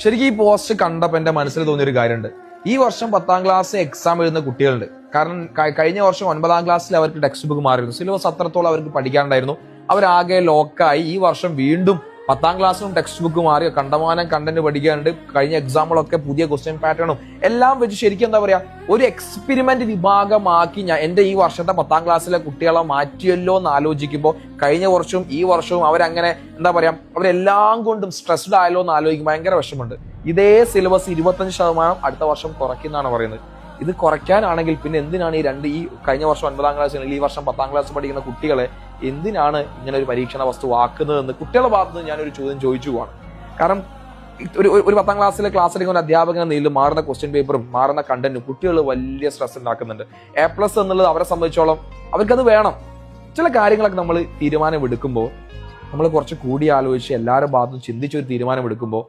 ശരിക്കും ഈ പോസ്റ്റ് കണ്ടപ്പോൾ എന്റെ മനസ്സിൽ തോന്നിയൊരു കാര്യമുണ്ട്. ഈ വർഷം 10ാം ക്ലാസ് എക്സാം എഴുതുന്ന കുട്ടികളുണ്ട്. കാരണം കഴിഞ്ഞ വർഷം 9ാം ക്ലാസ്സിൽ അവർക്ക് ടെക്സ്റ്റ് ബുക്ക് മാറിയിരുന്നു, സിലബസ് അത്രത്തോളം അവർക്ക് പഠിക്കാനുണ്ടായിരുന്നു, അവരാകെ ലോക്കായി. ഈ വർഷം വീണ്ടും 10ാം ക്ലാസ്സിലും ടെക്സ്റ്റ് ബുക്ക് മാറി, കണ്ടമാനം കണ്ടന്റ് പഠിക്കാനുണ്ട്. കഴിഞ്ഞ എക്സാമ്പിളൊക്കെ പുതിയ ക്വസ്റ്റ്യൻ പാറ്റേണും എല്ലാം വെച്ച് ശരിക്കും എന്താ പറയാ, ഒരു എക്സ്പെരിമെന്റ് വിഭാഗമാക്കി എന്റെ ഈ വർഷത്തെ 10ാം ക്ലാസ്സിലെ കുട്ടികളെ മാറ്റിയല്ലോ എന്ന് ആലോചിക്കുമ്പോൾ കഴിഞ്ഞ വർഷവും ഈ വർഷവും അവരങ്ങനെ എന്താ പറയാ, അവരെല്ലാം കൊണ്ടും സ്ട്രെസ്ഡ് ആയല്ലോ എന്ന് ആലോചിക്കുമ്പോൾ ഭയങ്കര വിഷമമുണ്ട്. ഇതേ സിലബസ് 25% അടുത്ത വർഷം കുറയ്ക്കുന്നതാണ് പറയുന്നത്. ഇത് കുറയ്ക്കാനാണെങ്കിൽ പിന്നെ എന്തിനാണ് ഈ കഴിഞ്ഞ വർഷം 9ാം ക്ലാസ് അല്ലെങ്കിൽ ഈ വർഷം 10ാം ക്ലാസ് പഠിക്കുന്ന കുട്ടികളെ എന്തിനാണ് ഇങ്ങനെ ഒരു പരീക്ഷണ വസ്തു ആക്കുന്നതെന്ന് കുട്ടികളുടെ ഭാഗത്ത് നിന്ന് ഞാനൊരു ചോദ്യം ചോദിച്ചു പോവാണ്. കാരണം ഒരു 10ാം ക്ലാസ്സിലെ ക്ലാസ് എടുക്കുന്ന ഒരു അധ്യാപകനെ നേരിൽ മാറുന്ന ക്വസ്റ്റ്യൻ പേപ്പറും മാറുന്ന കണ്ടന്റും കുട്ടികൾ വലിയ സ്ട്രെസ് ഉണ്ടാക്കുന്നുണ്ട്. A+ എന്നുള്ളത് അവരെ സംബന്ധിച്ചോളം അവർക്കത് വേണം. ചില കാര്യങ്ങളൊക്കെ നമ്മൾ തീരുമാനം എടുക്കുമ്പോൾ നമ്മൾ കുറച്ച് കൂടി ആലോചിച്ച് എല്ലാവരുടെ ഭാഗത്തും ചിന്തിച്ചൊരു തീരുമാനം എടുക്കുമ്പോൾ